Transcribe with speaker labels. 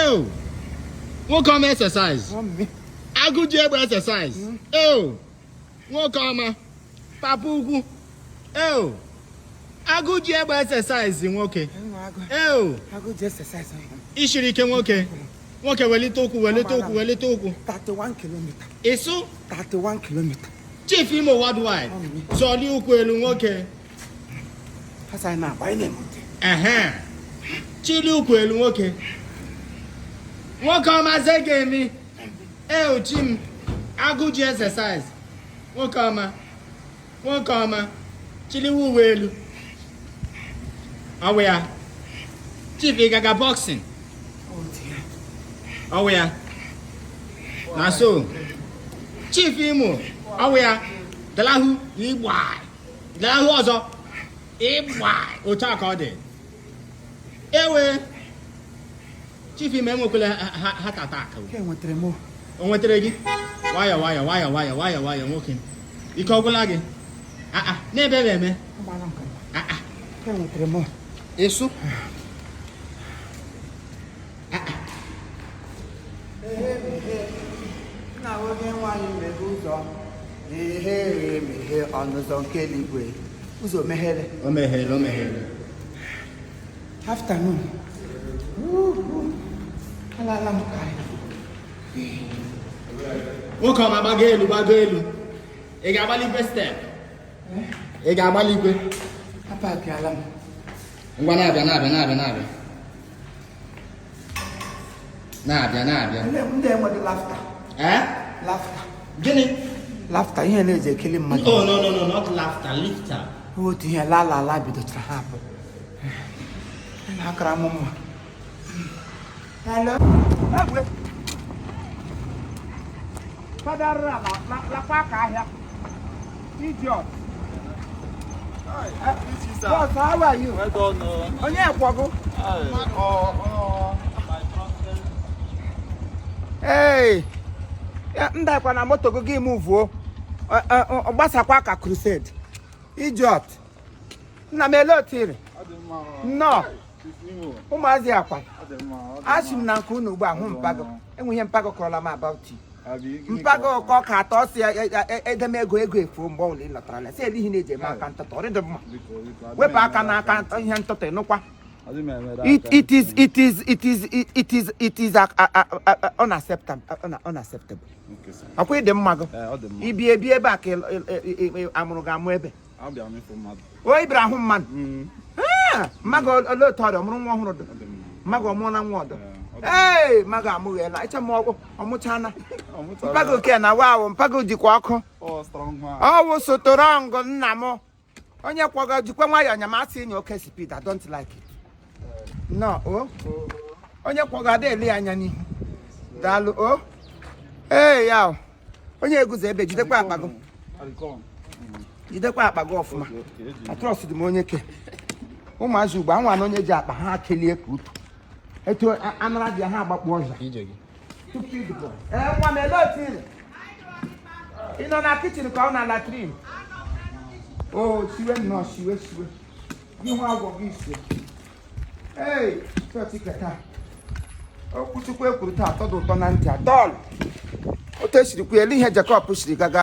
Speaker 1: Oh, won't come exercise. I go to exercise. Oh, won't come. Papu. Oh, I go to exercise. Okay. Oh,
Speaker 2: I go to exercise.
Speaker 1: Ishiri can okay. Okay, well, it talk.
Speaker 2: 31 kilometers.
Speaker 1: Eso?
Speaker 2: 31 kilometers.
Speaker 1: Chief Imo worldwide. So you will okay.
Speaker 2: As I now buy them.
Speaker 1: Chilu kwelu okay. What come as again me? Eh, Jim. I go to exercise. What come? Chili welu. Awea. Chief Igaga boxing. Awea. Na so. Chief Imo. Awea. Dalahu Igbo. Dalahu ozo. Igbo. Ota ka de. Ewe. Chief Imo enwekele heart attack.
Speaker 2: Ke nwetere mo.
Speaker 1: O nwetere gi? Waya nwoke. Ike ọgwụla gị? N'ebe eme?
Speaker 2: Ke nwetere mo.
Speaker 1: Eso?
Speaker 2: Na oge nwanyị mebe ụzọ na ọnụ ụzọ nke eluigwe. Ụzọ meghere.
Speaker 1: O meghere.
Speaker 2: Afternoon. Alala m ka
Speaker 1: nwoke ọma gbago elu. Ị ga-agbalikwe step? Ị ga-agbalikwe?
Speaker 2: apagala m.
Speaker 1: Ngwa na-abịa.
Speaker 2: Ndị enwere laughter. Laughter.
Speaker 1: Gịnị?
Speaker 2: Laughter ihe na-eji ekele mmadụ.
Speaker 1: Oh, no, not laughter, lifter.
Speaker 2: Otu ihe la bidochara ha apụ. Akara m mma. Hello. Father la paka ahịa. Idiot. Boss, how are you?
Speaker 3: I don't know.
Speaker 2: Onye ekwogo? Hey. Ya ndakwa na moto go gị move o. Ọgbasakwa ka crusade. Idiot. Nna m ele otiri. No. Ụmụazị akwa. Asị m na nke unu ugbu a hụ mpago. Enweghị mpago kọrọla m about you. Mpago ka ọ ka atọ si edem ego efu mgbe ụlọ ịlọtara la. Si elihi na-eji eme aka ntụtụ. Ọ dị mma. Wepụ aka n'aka ihe ntụtụ ịnụkwa. It is unacceptable. Akwa ịdị mma gị. Ibi ebe a ka amụrụ gị amụ ebe. O ibere ahụ mmadụ. Mmaga ole otu ọdụ ọmụrụ nwa ọhụrụ dị. Mmaga ọmụọ na nwa ọdụ. Ee, mmaga amụghela. Ịcha m ọgwụ ọmụchana. Mpago oke na wa mpago jikwa ọkụ. Ọ wụ sotorọngụ nna m. Onye kwago jikwa nwayọọ nyamasị inye oke speed. I don't like it. No, onye kwago ada ele anya n'ihu. Daalụ o. Ee ya. Onye eguzo ebe jidekwa akpago. Jidekwa akpago ọfụma. Atrọst dị m onye ke. Ụmụazị ugbo anwa na onye ji akpa ha kelie ka utu. Etu anara dị ha agbakpọ ọzọ. Nwa m ele otiri. Ị nọ na kitchen ka ọ na latrin. Oh, shiwe nnọọ shiwe. Ihu agwọ gị isi. Hey, chọọchị keta. Okwuchukwu ekwuru taa atọ dị ụtọ na ntị atọọlụ. Otu esiri kwuo ele ihe Jacob siri gaga.